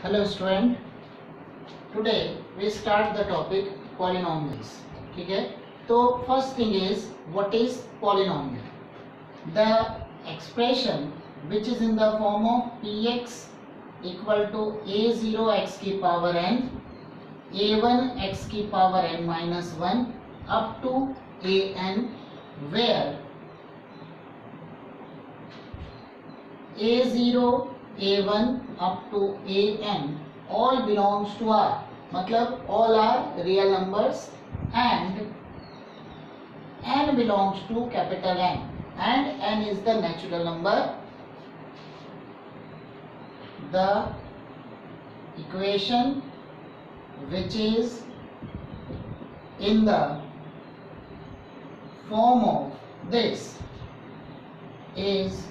Hello student, today we start the topic polynomials. ठीक है, तो first thing is what is polynomial? The expression which is in the form of px equal to a0 x की power n, a1 x की power n minus 1 up to an, where a0 a1 up to an all belongs to R, मतलब all are real numbers and n belongs to capital N and n is the natural number. The equation which is in the form of this is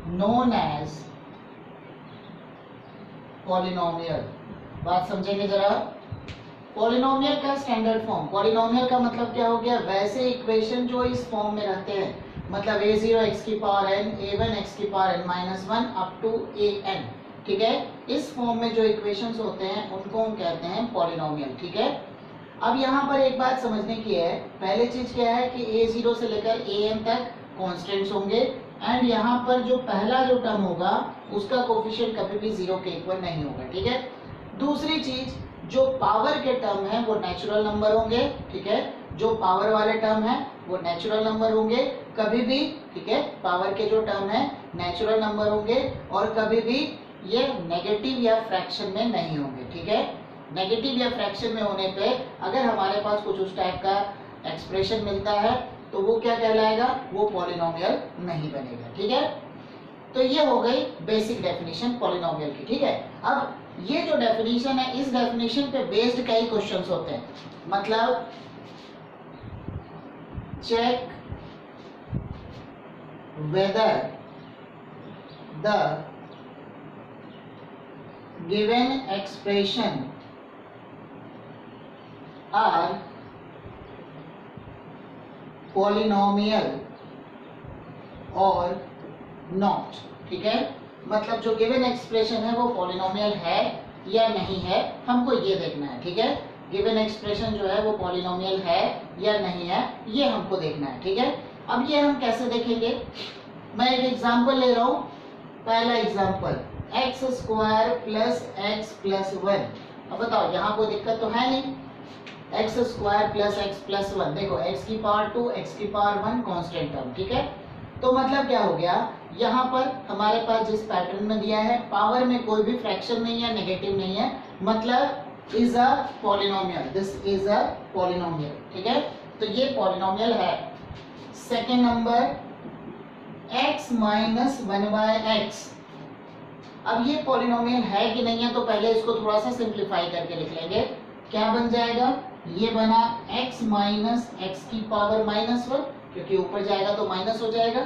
known as polynomial. बात समझेंगे जरा. Polynomial का standard form, polynomial का मतलब क्या हो गया, वैसे इक्वेशन जो इस फॉर्म में रहते हैं, मतलब a0 x की पावर n, a1 x की power n minus 1 up to an. ठीक है, इस फॉर्म में जो इक्वेशंस होते हैं उनको हम कहते हैं पॉलिनोमियल. ठीक है, अब यहाँ पर एक बात समझने की है. पहली चीज क्या है कि a0 से लेकर an तक कॉन्स्टेंट्स होंगे एंड यहाँ पर जो पहला जो टर्म होगा उसका कोफिशिएंट कभी भी 0 के इक्वल नहीं होगा. ठीक है, दूसरी चीज जो पावर के टर्म है वो नेचुरल नंबर होंगे. ठीक है, जो पावर वाले टर्म है वो नेचुरल नंबर होंगे कभी भी. ठीक है, पावर के जो टर्म है नेचुरल नंबर होंगे और कभी भी ये नेगेटिव या फ्रैक्शन में नहीं होंगे. ठीक है, नेगेटिव या फ्रैक्शन में होने पे अगर हमारे पास कुछ उस टाइप का एक्सप्रेशन मिलता है तो वो क्या कहलाएगा, वो पॉलिनोमियल नहीं बनेगा. ठीक है, तो ये हो गई बेसिक डेफिनेशन पॉलिनोमियल की. ठीक है, अब ये जो डेफिनेशन है इस डेफिनेशन पे बेस्ड कई क्वेश्चंस होते हैं. मतलब check whether the given expression are polynomial और नॉट. ठीक है, मतलब जो गिवन एक्सप्रेशन है वो पॉलिनोमियल है या नहीं है, हमको ये देखना है. ठीक है, गिवन एक्सप्रेशन जो है वो पॉलिनोमियल है या नहीं है ये हमको देखना है. ठीक है, अब ये हम कैसे देखेंगे, मैं एक एग्जांपल ले रहा हूं. पहला example x square plus x plus 1. अब बताओ यहाँ कोई दिक्कत तो है नहीं. X square plus x plus 1, देखो एक्स की पावर 2 एक्स की पावर 1 कांस्टेंट टर्म. ठीक है, तो मतलब क्या हो गया, यहाँ पर हमारे पास जिस पैटर्न में दिया है पावर में कोई भी फ्रैक्शन नहीं है, नेगेटिव नहीं है, मतलब is a polynomial. This is a polynomial. ठीक है, तो ये पॉलिनोमियल है. Second number x minus 1/x. अब ये पॉलिनोमियल है कि नहीं है तो पहले इसको थोड़ा सा सिंप्लीफाई करके लिख लेंगे. क्या बन जाएगा, ये बना x माइनस एक्स की पावर माइनस 1, क्योंकि ऊपर जाएगा तो माइनस हो जाएगा.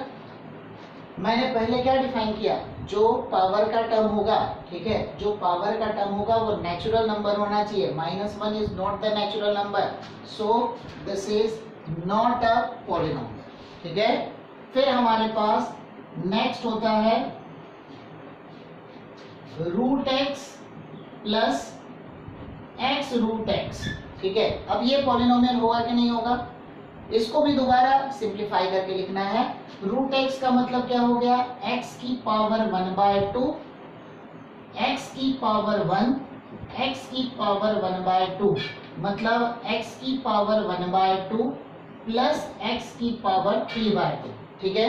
मैंने पहले क्या डिफाइन किया, जो पावर का टर्म होगा. ठीक है, जो पावर का टर्म होगा वो नेचुरल नंबर होना चाहिए. -1 is not the natural number, so this is not a polynomial. ठीक है, फिर हमारे पास नेक्स्ट होता है root x plus x root x. ठीक है, अब ये पॉलिनोमियल होगा कि नहीं होगा, इसको भी दोबारा सिंप्लीफाई करके लिखना है. रूट एक्स का मतलब क्या हो गया, x की पावर 1/2 x की पावर 1 x की पावर 1/2 मतलब x की पावर 1/2 प्लस x की पावर 3/2. ठीक है,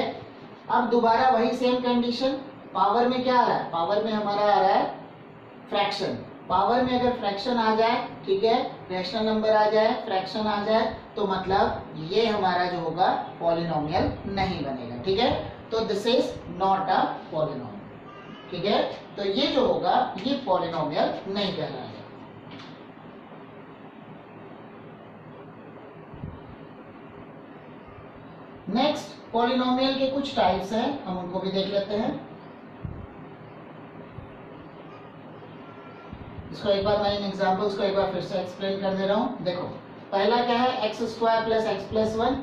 अब दोबारा वही सेम कंडीशन. पावर में क्या आ रहा है, पावर में हमारा आ रहा है फ्रैक्शन. पावर में अगर फ्रैक्शन आ जाए, ठीक है, रैशनल नंबर आ जाए, फ्रैक्शन आ जाए, तो मतलब ये हमारा जो होगा पॉलिनोमियल नहीं बनेगा. ठीक है, तो this is not a polynomial. ठीक है, तो ये जो होगा ये पॉलिनोमियल नहीं कहलाएगा. नेक्स्ट पॉलिनोमियल के कुछ टाइप्स हैं, हम उनको भी देख लेते हैं. इसको एक बार मैं इन एग्जांपल्स को एक बार फिर से एक्सप्लेन कर दे रहा हूं. देखो पहला क्या है, x square plus x plus 1.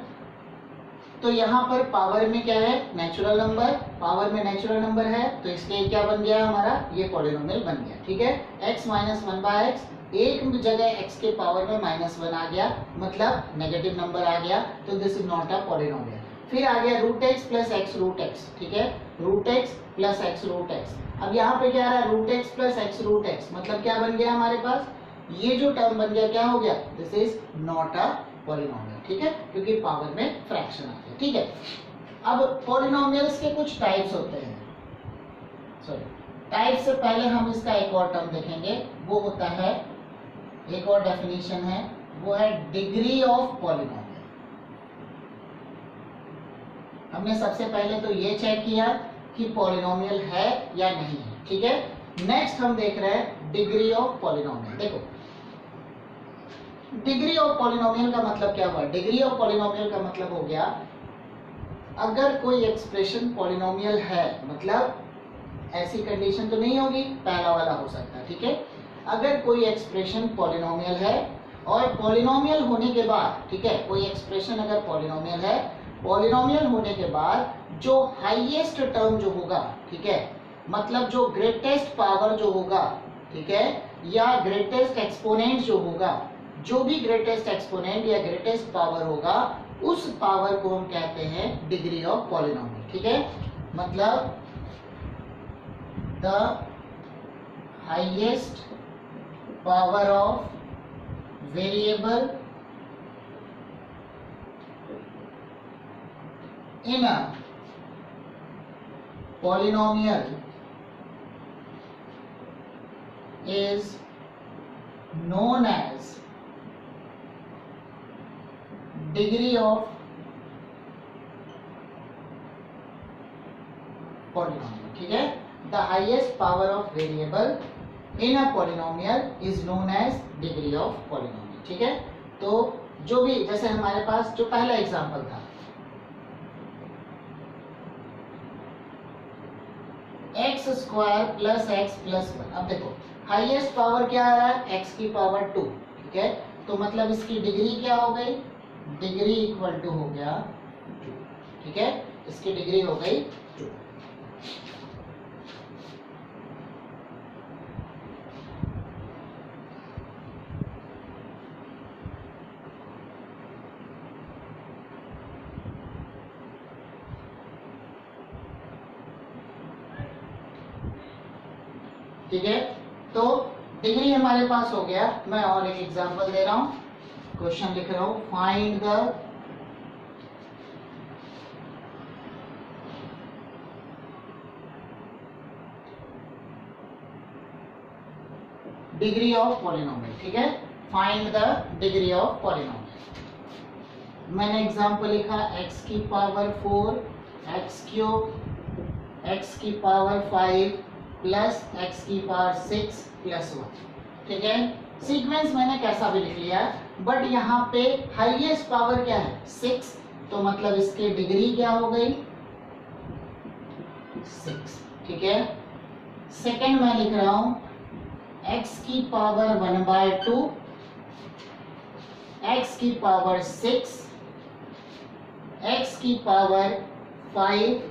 तो यहाँ पर पावर में क्या है, नेचुरल नंबर, पावर में नेचुरल नंबर है, तो इसलिए क्या बन गया हमारा, ये पॉलिनोमियल बन गया। ठीक है, x माइनस 1/x, एक जगह x के पावर में -1 आ गया, मतलब नेगेटिव नंबर आ गया, तो this is not a polynomial. फिर आ गया √x प्लस x √x, ठीक है, √x प्लस x √x। अब यहाँ पे क्या आ रहा है, √x प्लस x √x, मतलब क्या बन गया हमारे पास, ये जो टर्म बन गया क्या हो गया, this is not a polynomial. ठीक है, क्योंकि पावर में फ्रैक्शन आ गया। ठीक है, अब पॉलिनोमियल्स के कुछ टाइप्स होते हैं, सॉरी टाइप से पहले हम इसका एक और टर्म देखेंगे, वो होता है, एक और डेफिनेशन है, वो है डिग्री ऑफ पॉलिनोमियल। हमने सबसे पहले तो ये चेक किया कि पॉलिनोमियल है या नहीं है। ठीक है, नेक्स्ट हम देख रहे हैं डिग्री ऑफ पॉलिनोमियल। देखो डिग्री ऑफ पॉलिनोमियल का मतलब क्या हुआ, डिग्री ऑफ पॉलिनोमियल का मतलब हो गया, अगर कोई एक्सप्रेशन पॉलिनोमियल है, मतलब ऐसी कंडीशन तो नहीं होगी, पहला वाला हो सकता है। ठीक है, अगर कोई एक्सप्रेशन पॉलिनोमियल है और पॉलिनोमियल होने के बाद, ठीक है, कोई एक्सप्रेशन अगर पॉलिनोमियल है, पॉलिनोमियल होने के बाद जो हाईएस्ट टर्म जो होगा, ठीक है, मतलब जो ग्रेटेस्ट पावर जो होगा, ठीक है, या ग्रेटेस्ट एक्सपोनेंट जो होगा, जो भी ग्रेटेस्ट एक्सपोनेंट या ग्रेटेस्ट पावर होगा, उस पावर को हम कहते हैं डिग्री ऑफ पॉलिनोमियल। ठीक है, मतलब the highest power of variable in a polynomial is known as degree of polynomial। ठीक है, the highest power of variable in a polynomial is known as degree of polynomial। ठीक है, तो जो भी, जैसे हमारे पास जो पहला एग्जांपल था, x² प्लस x प्लस 1। अब देखो हाईएस्ट पावर क्या आ रहा है, x की पावर 2। ठीक है, तो मतलब इसकी डिग्री क्या हो गई, डिग्री इक्वल टू हो गया 2। ठीक है, इसकी डिग्री हो गई 2। ठीक है, तो डिग्री हमारे पास हो गया। मैं और एक एग्जांपल दे रहा हूं, क्वेश्चन लिख रहा हूं, find the degree of polynomial. ठीक है, find the degree of polynomial. मैंने एग्जांपल लिखा x की पावर 4, x क्यूब, x की पावर 5 प्लस x की पावर 6 प्लस 1। ठीक है, सीक्वेंस मैंने कैसा भी लिख लिया, बट यहाँ पे हाईएस्ट पावर क्या है 6, तो मतलब इसकी डिग्री क्या हो गई 6। ठीक है, सेकेंड मैं लिख रहा हूं x की पावर 1/2, x की पावर 6, x की पावर 5,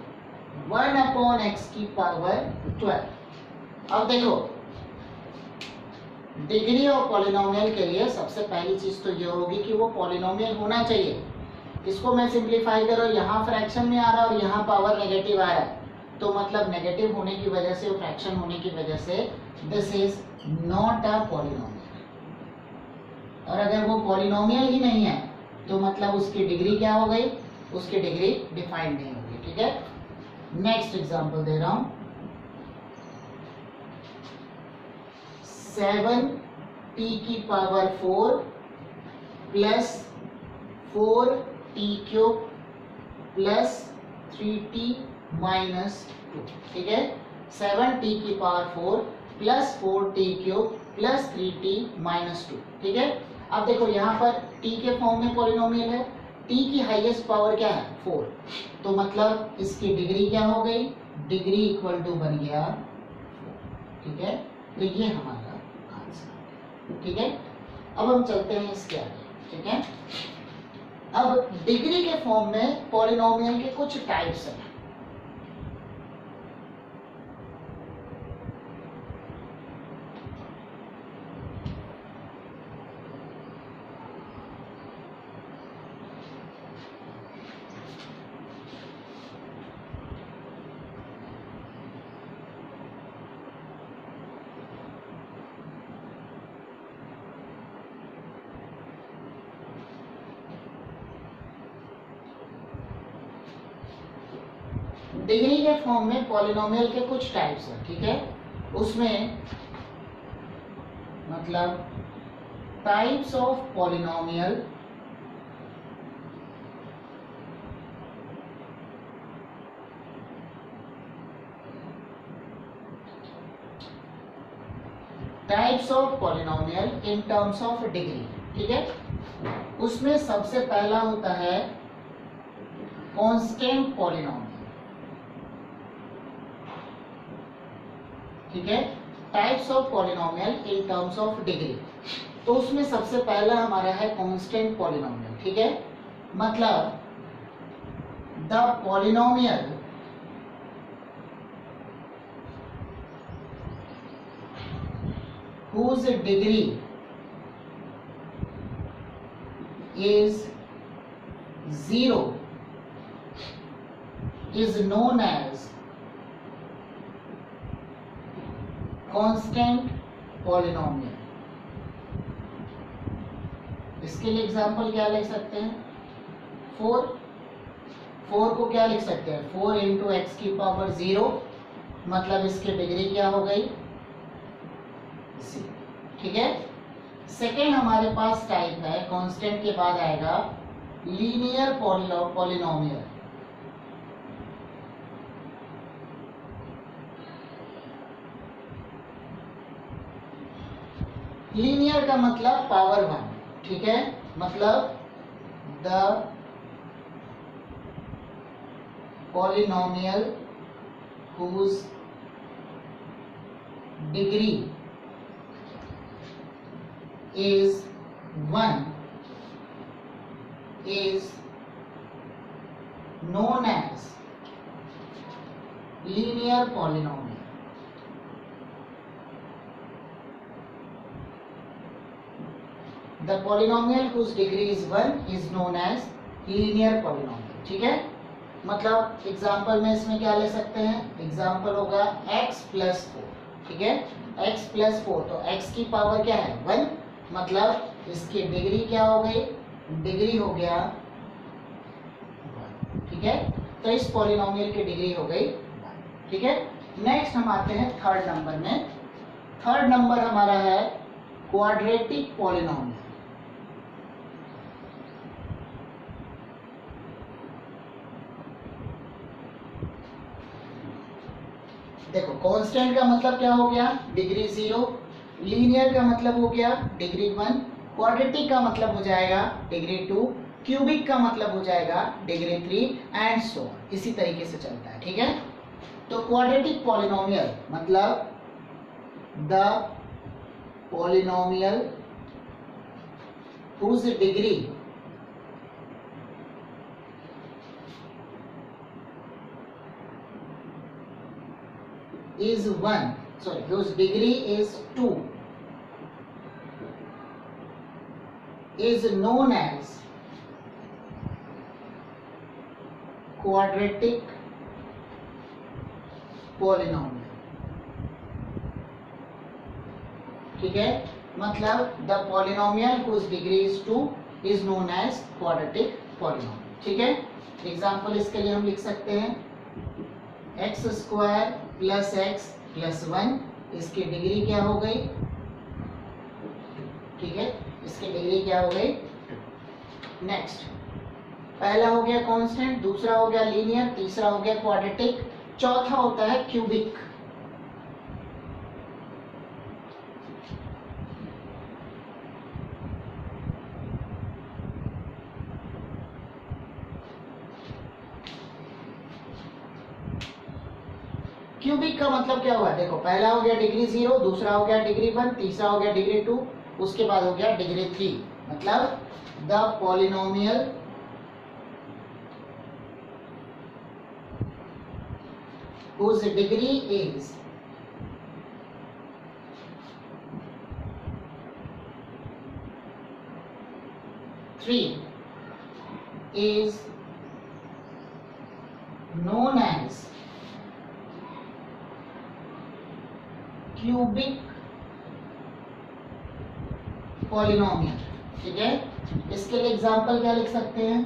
1/x की पावर 12। अब देखो डिग्री ऑफ पॉलिनोमियल के लिए सबसे पहली चीज तो ये होगी कि वो पॉलिनोमियल होना चाहिए। इसको मैं सिंप्लीफाई करो, यहाँ फ्रैक्शन में आ रहा है और यहाँ पावर नेगेटिव आ रहा है, तो मतलब नेगेटिव होने की वजह से, फ्रैक्शन होने की वजह से this is not a polynomial. और अगर वो पॉलिनोमियल ही नहीं है तो मतलब उसकी डिग्री क्या हो गई, उसकी डिग्री डिफाइंड नहीं होगी। ठीक है, नेक्स्ट एग्जांपल दे रहा हूं, 7t की power 4 plus 4t³ plus 3t minus 2। ठीक है, 7t की power 4 plus 4t³ plus 3t minus 2। ठीक है, अब देखो यहाँ पर t के फॉर्म में पॉलिनोमियल है, t की हाईएस्ट पावर क्या है 4, तो मतलब इसकी डिग्री क्या हो गई, डिग्री इक्वल टू बन गया 4। ठीक है, तो ये हमारा आंसर। ठीक है, अब हम चलते हैं इसके आगे। ठीक है, अब डिग्री के फॉर्म में पॉलिनोमियल के कुछ टाइप्स हैं। डिग्री के फॉर्म में पॉलिनोमियल के कुछ टाइप्स हैं, ठीक है। उसमें मतलब types of polynomial, types of polynomial in terms of degree, ठीक है। उसमें सबसे पहला होता है कांस्टेंट पॉलिनोमियल, ठीक है। Types of polynomial in terms of degree, तो उसमें सबसे पहला हमारा है कांस्टेंट पॉलिनोमियल, ठीक है। मतलब the polynomial whose degree is 0 is known as constant polynomial. इसके लिए एग्जांपल क्या लिख सकते हैं? 4 को क्या लिख सकते हैं? 4 इंटू एक्स की पावर 0, मतलब इसकी डिग्री क्या हो गई? 0, ठीक है। सेकेंड हमारे पास टाइप है, कांस्टेंट के बाद आएगा लीनियर पॉलिनोमियल। लीनियर का मतलब पावर 1, ठीक है। मतलब the polynomial whose degree is 1 is known as linear polynomial। The polynomial whose degree is 1 is known as linear polynomial, ठीक है। मतलब एग्जाम्पल में इसमें क्या ले सकते हैं? एग्जाम्पल होगा x प्लस 4, ठीक है। x प्लस 4, तो x की पावर क्या है? 1, मतलब इसकी डिग्री क्या हो गई? डिग्री हो गया 1, ठीक है। तो इस पॉलिनोमियल की डिग्री हो गई 1, ठीक है। नेक्स्ट हम आते हैं थर्ड नंबर में। थर्ड नंबर हमारा है क्वाड्रेटिक पॉलिनोमियल। देखो, कांस्टेंट का मतलब क्या हो गया? डिग्री 0। लीनियर का मतलब हो गया डिग्री 1। क्वाड्रेटिक का मतलब हो जाएगा डिग्री 2। क्यूबिक का मतलब हो जाएगा डिग्री 3 एंड सो ऑन। इसी तरीके से चलता है, ठीक है। तो क्वाड्रेटिक पॉलिनोमियल मतलब the polynomial whose degree is 1, sorry, whose degree is 2 is known as quadratic polynomial, ठीक है। मतलब the polynomial whose degree is 2 is known as quadratic polynomial, ठीक है। एग्जाम्पल इसके लिए हम लिख सकते हैं x square plus x plus 1, इसकी डिग्री क्या हो गई? ठीक है, इसकी डिग्री क्या हो गई? 2। नेक्स्ट, पहला हो गया कांस्टेंट, दूसरा हो गया लीनियर, तीसरा हो गया क्वाड्रेटिक, चौथा होता है क्यूबिक। क्यूबिक का मतलब क्या हुआ? देखो, पहला हो गया डिग्री 0, दूसरा हो गया डिग्री 1, तीसरा हो गया डिग्री 2, उसके बाद हो गया डिग्री 3। मतलब the polynomial whose degree is three is known as cubic polynomial. ठीक है, इसके लिए एग्जांपल क्या लिख सकते हैं,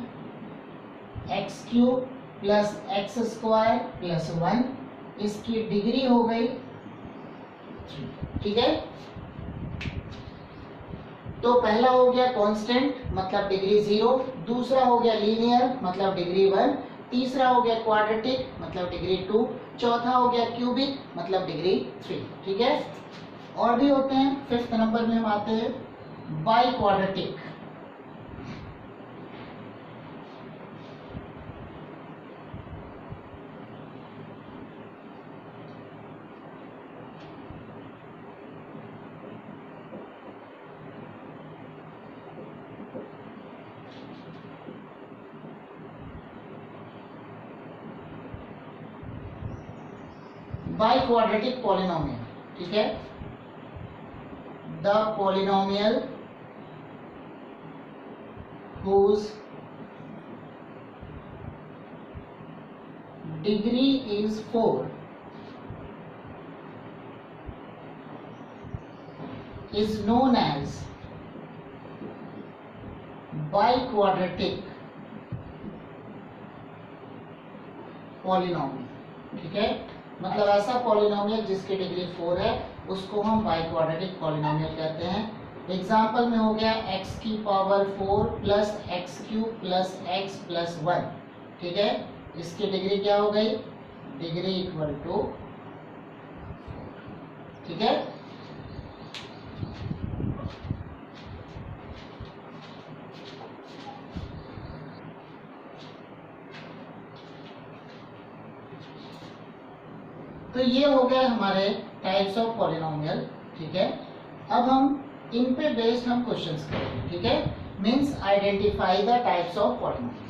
x cube plus x square plus 1, इसकी डिग्री हो गई 3। ठीक है, तो पहला हो गया कांस्टेंट मतलब डिग्री 0, दूसरा हो गया लीनियर मतलब डिग्री 1, तीसरा हो गया क्वाड्रेटिक मतलब डिग्री 2, चौथा हो गया क्यूबिक मतलब डिग्री 3। ठीक है, और भी होते हैं। 5th नंबर में हम आते हैं by quadratic. By quadratic polynomial. ठीक है, the polynomial whose degree is 4 is known as biquadratic polynomial। ठीक है, मतलब ऐसा पॉलिनोमियल जिसकी डिग्री 4 है उसको हम बाइक्वाड्रेटिक पॉलिनोमियल कहते हैं। एग्जांपल में हो गया x की power 4 plus x cube plus x plus 1। ठीक है, इसकी डिग्री क्या हो गई, डिग्री इक्वल टू 4। ठीक है, तो ये हो गए हमारे टाइप्स ऑफ पॉलिनोमियल। ठीक है, अब हम इन पे बेस्ड हम क्वेश्चंस करेंगे। ठीक है, means identify the types of polynomial.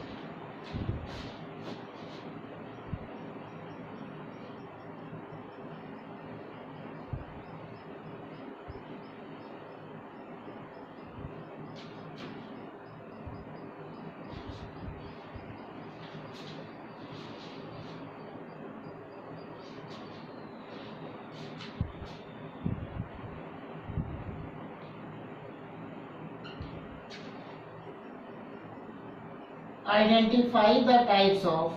Identify the types of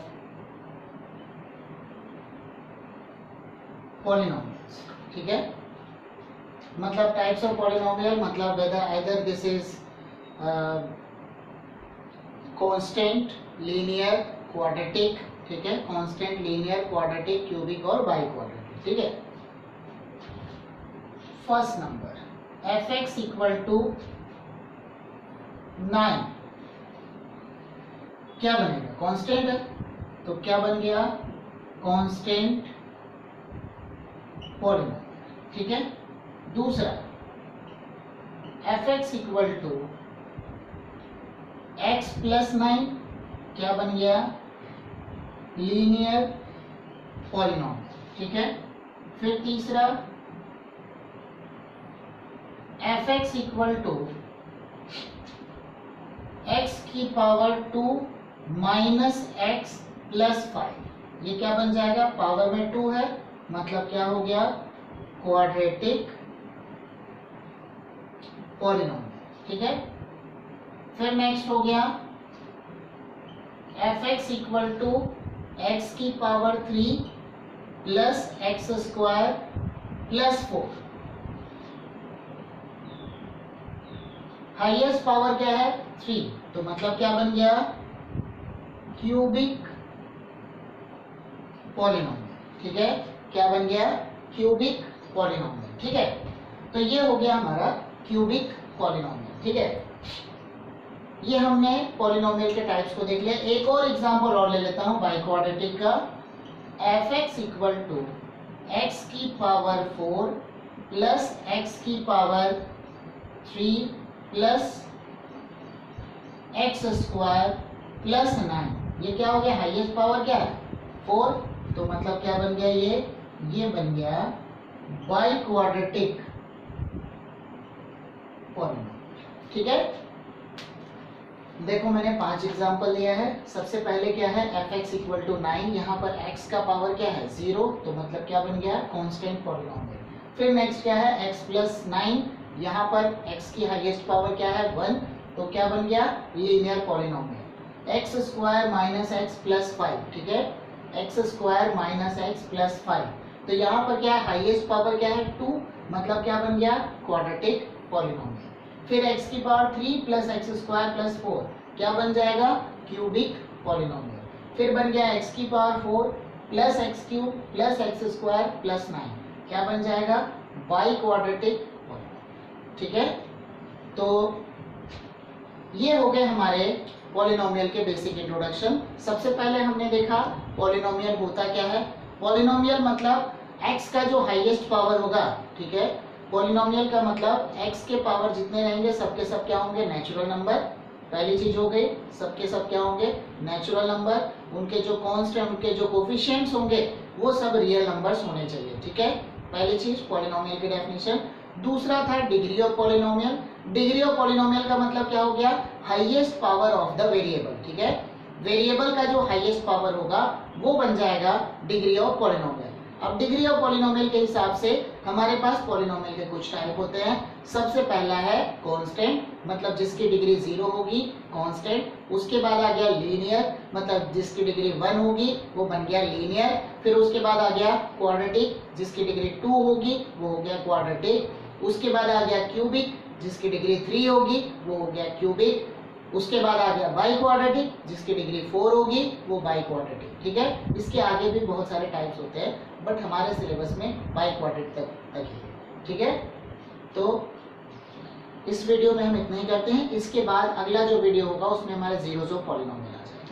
polynomials। ठीक है, मतलब टाइप्स ऑफ पॉलिनोमियल मतलब whether either this is constant, linear, quadratic। ठीक है, constant, linear, quadratic, cubic और biquadratic। ठीक है, first number fx equal to 9 क्या बनेगा, कांस्टेंट है तो क्या बन गया, कांस्टेंट पॉलिनोमियल। ठीक है, दूसरा fx equal to x plus 9 क्या बन गया, लीनियर पॉलिनोमियल। ठीक है, फिर तीसरा fx इक्वल टू x की पावर 2 माइनस एक्स प्लस 5, ये क्या बन जाएगा, पावर में 2 है मतलब क्या हो गया, क्वाड्रेटिक पॉलिनोमियल। ठीक है, फिर नेक्स्ट हो गया fx इक्वल टू एक्स की power 3 plus x square plus 4। Highest power क्या है, 3, तो मतलब क्या बन गया, क्यूबिक पॉलिनोमियल। ठीक है, क्या बन गया, क्यूबिक पॉलिनोमियल। ठीक है, तो ये हो गया हमारा क्यूबिक पॉलिनोमियल। ठीक है, ये हमने पॉलिनोमियल के टाइप्स को देख लिया। एक और एग्जांपल और ले लेता हूं बाइक्वाड्रेटिक का। fx इक्वल टू एक्स की पावर 4 प्लस एक्स की power 3 plus x square plus 9, ये क्या हो गया, हाईएस्ट पावर क्या है 4, तो मतलब क्या बन गया, ये बन गया बाई क्वाड्रेटिक पॉलिनोमियल। ठीक है, देखो मैंने 5 एग्जांपल दिया है। सबसे पहले क्या है, f(x = 9), यहाँ पर x का पावर क्या है 0, तो मतलब क्या बन गया, कांस्टेंट पॉलिनोमियल। फिर नेक्स्ट क्या है, x + 9, यहाँ पर x की हाईएस्ट पावर क्या है 1, तो क्या बन गया, लीनियर पॉलिनोमियल। x² - x + 5, ठीक है, x² - x + 5, तो यहाँ पर क्या है, हाईएस्ट पावर क्या है 2, मतलब क्या बन गया, क्वाड्रेटिक पॉलिनोमियल। फिर x की पावर 3 + x² + 4 क्या बन जाएगा, क्यूबिक पॉलिनोमियल। फिर बन गया x की पावर 4 + x³ + x² + 9 क्या बन जाएगा, बाई क्वाड्रेटिक पॉलिनोमियल। ठीक है, तो ये हो गए हमारे पॉलिनोमियल के बेसिक इंट्रोडक्शन। सबसे पहले हमने देखा पॉलिनोमियल होता क्या है। पॉलिनोमियल मतलब x का जो हाईएस्ट पावर होगा, ठीक है, पॉलिनोमियल का मतलब x के पावर जितने रहेंगे सबके सब क्या होंगे, नेचुरल नंबर। पहली चीज हो गई, सबके सब क्या होंगे, नेचुरल नंबर। उनके जो कांस्टेंट, उनके जो कोफिशिएंट्स होंगे वो सब रियल नंबर्स होने चाहिए। ठीक है, पहली चीज पॉलिनोमियल की डेफिनेशन। दूसरा था degree of polynomial. Degree of polynomial का मतलब क्या हो गया, highest power of the variable. ठीक है, वेरिएबल का जो हाईएस्ट पावर होगा वो बन जाएगा डिग्री ऑफ पॉलिनोमियल। अब डिग्री ऑफ पॉलिनोमियल के हिसाब से हमारे पास पॉलिनोमियल के कुछ टाइप होते हैं। सबसे पहला है कांस्टेंट, मतलब जिसकी डिग्री 0 होगी, कांस्टेंट। उसके बाद आ गया लीनियर, मतलब जिसकी डिग्री 1 होगी वो बन गया लीनियर। फिर उसके बाद आ गया क्वाड्रेटिक, जिसकी डिग्री 2 होगी वो हो गया क्वाड्रेटिक। उसके बाद आ गया क्यूबिक, जिसकी डिग्री 3 होगी वो हो गया क्यूबिक। उसके बाद आ गया बाई क्वाड्रेटिक, जिसकी डिग्री 4 होगी वो बाई क्वाड्रेटिक। ठीक है, इसके आगे भी बहुत सारे टाइप्स होते हैं, बट हमारे सिलेबस में बाई क्वाड्रेटिक तक ही है। ठीक है, तो इस वीडियो में हम इतना ही करते हैं। इसके बाद अगला जो वीडियो होगा उसमें हमारे जीरोस ऑफ पॉलिनोमियल आ जाएगा।